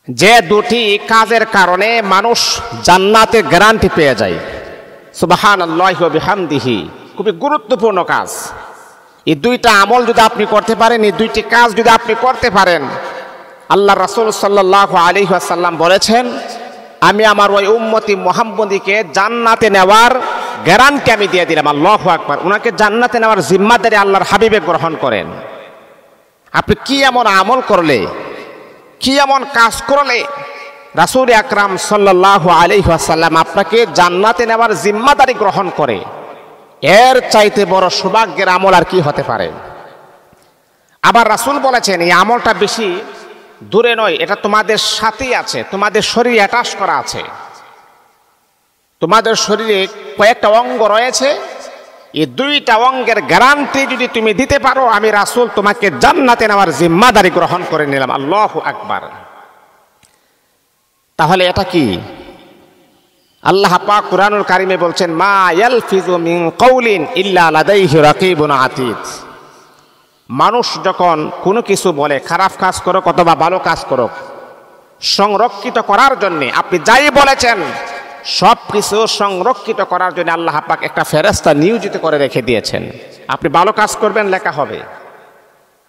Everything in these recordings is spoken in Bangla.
যে দুটি কাজের কারণে মানুষ জান্নাতের গ্যারান্টি পেয়ে যায়, সুবহানাল্লাহি ওয়া বিহামদিহি, খুবই গুরুত্বপূর্ণ কাজ। এই দুইটা আমল যদি আপনি করতে পারেন, এই দুইটি কাজ যদি আপনি করতে পারেন, আল্লাহ রাসূল সাল্লাল্লাহু আলাইহি ওয়াসাল্লাম বলেছেন, আমি আমার ওই উম্মতি মুহাম্মদীকে জান্নাতে নেওয়ার গ্যারান্টি আমি দিয়ে দিলাম। আল্লাহু আকবার। ওনাকে জান্নাতে নেওয়ার জিম্মাদারি আল্লাহর হাবিবে গ্রহণ করেন। আপনি কি এমন আমল করলে, কি এমন কাজ করলে রাসূল আকরাম সাল্লাল্লাহু আলাইহি ওয়াসাল্লাম আপনাকে জান্নাতে নেওয়ার জিম্মাদারি গ্রহণ করে? এর চাইতে বড় সৌভাগ্যের আমল আর কি হতে পারে? আবার রাসূল বলেছেন, এই আমলটা বেশি দূরে নয়, এটা তোমাদের সাথেই আছে, তোমাদের শরীরে অ্যাটাচ করা আছে। তোমাদের শরীরে কয়েকটা অঙ্গ রয়েছে, এই দুইটা অঙ্গের গ্যারান্টি যদি তুমি দিতে পারো, আমি রাসূল তোমাকে জান্নাতে নেওয়ার জিম্মাদারি গ্রহণ করে নিলাম। আল্লাহু আকবার। তাহলে এটা কি? আল্লাহ পাক কুরআনুল কারীমে বলছেন, মা ইয়ালফিজু মিন কাউলিন ইল্লা লাদাইহি রাকিবুন আতীদ। মানুষ যখন কোনো কিছু বলে, খারাপ কাজ করুক অথবা ভালো কাজ করুক, সংরক্ষিত করার জন্য আপনি যাই বলেছেন সব কিছু সংরক্ষিত করার জন্য আল্লাহ পাক একটা ফেরেশতা নিয়োজিত করে রেখে দিয়েছেন। আপনি ভালো কাজ করবেন, লেখা হবে।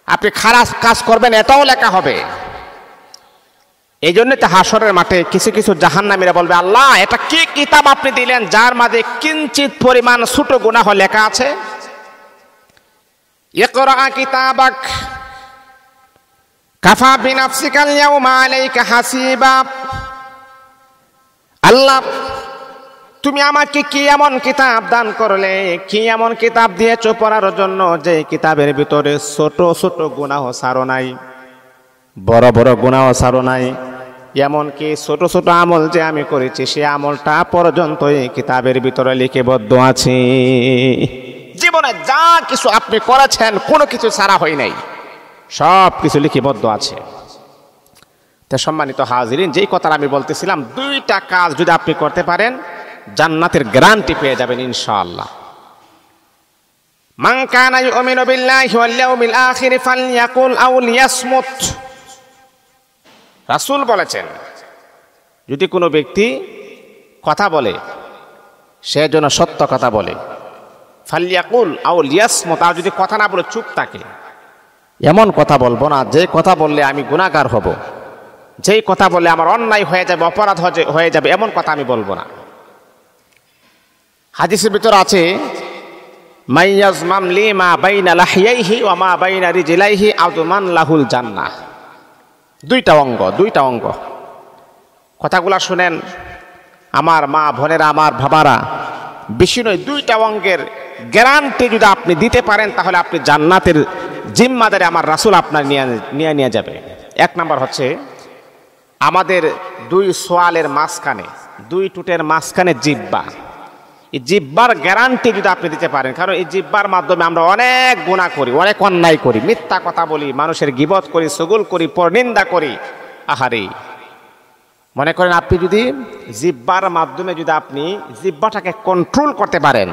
আপনি খারাপ কাজ করবেন, এটাও লেখা হবে। এই জন্য তো হাসরের মাঠে কিছু কিছু জাহান্নামীরা বলবে, আল্লাহ এটা কি কিতাব আপনি দিলেন যার মাঝে কিঞ্চিত পরিমাণ ছোট গুনাহ লেখা আছে? ইকরা কিতাবাক কাফা বিনাফসিকাল ইয়াউমা আলাইকা হাসিবা। আল্লাহ, তুমি আমাকে কি এমন কিতাব দান করলে, কি এমন কিতাব দিয়েছো পড়ার জন্য, যে কিতাবের ভিতরে ছোট ছোট গুনাহ ছাড়ো নাই, বড় বড় গুনাহ ছাড়ো নাই। এমনকি ছোট ছোট আমল যে আমি করেছি সে আমলটা পর্যন্ত এই কিতাবের ভিতরে লিপিবদ্ধ আছে। জীবনে যা কিছু আপনি করেছেন কোনো কিছু ছাড়া হয় নাই, সব কিছু লিপিবদ্ধ আছে। তা সম্মানিত হাজিরিন, যেই কথাটা আমি বলতেছিলাম, দুইটা কাজ যদি আপনি করতে পারেন জান্নাতের গ্যারান্টি পেয়ে যাবেন ইনশাআল্লাহ। মান কানা ইউমিনু বিল্লাহি ওয়াল ইয়াউমিল আখির ফালইয়াকুল আও লিয়াসমুত। রাসূল বলেছেন, যদি কোনো ব্যক্তি কথা বলে সে যেন সত্য কথা বলে। ফালইয়াকুল আও লিয়াসমুত, আর যদি কথা না বলে চুপ থাকে। এমন কথা বলবো না যে কথা বললে আমি গুনাহগার হব, যেই কথা বললে আমার অন্যায় হয়ে যাবে, অপরাধ হয়ে যাবে, এমন কথা আমি বলবো না। হাদিসের ভিতর আছে, মাইয়াজমাম লিমা বাইনা লাহিয়াইহি ওয়া মা বাইনা রিজলাইহি আযমান লাহুল জান্নাহ। দুইটা অঙ্গ। কথাগুলা শুনেন আমার মা বোনেরা, আমার বাবারা, বেশি নয়, দুইটা অঙ্গের গ্যারান্টি যদি আপনি দিতে পারেন তাহলে আপনি জান্নাতের জিম্মাদারি আমার রাসূল আপনার নিয়ে যাবে। এক নাম্বার হচ্ছে, আমাদের দুই সোয়ালের মাঝখানে, দুই টুটের মাঝখানে জিহ্বা। এই জিহ্বার গ্যারান্টি যদি আপনি দিতে পারেন, কারণ এই জিহ্বার মাধ্যমে আমরা অনেক গুনাহ করি, অনেক অন্যায় করি, মিথ্যা কথা বলি, মানুষের গীবত করি, চুগল করি, পরনিন্দা করি। আহারে, মনে করেন আপনি যদি জিহ্বার মাধ্যমে যদি আপনি জিহ্বাটাকে কন্ট্রোল করতে পারেন,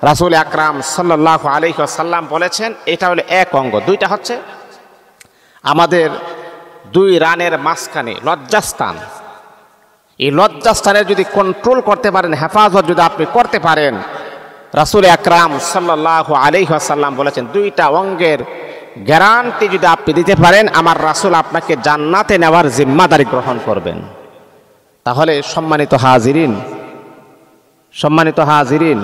রাসূল আকরাম সাল্লাল্লাহু আলাইহি ওয়াসাল্লাম বলেছেন এটা হলো এক অঙ্গ। দুইটা হচ্ছে আমাদের দুই রানের মাঝখানে লজ্জাস্থান। এই লজ্জাস্থানে যদি কন্ট্রোল করতে পারেন, হেফাজত যদি আপনি করতে পারেন, রাসূল আকরাম সাল্লাল্লাহু আলাইহি ওয়াসাল্লাম বলেছেন দুইটা অঙ্গের গ্যারান্টি যদি আপনি দিতে পারেন, আমার রাসূল আপনাকে জান্নাতে নেওয়ার জিম্মাদারি গ্রহণ করবেন। তাহলে সম্মানিত হাজিরিন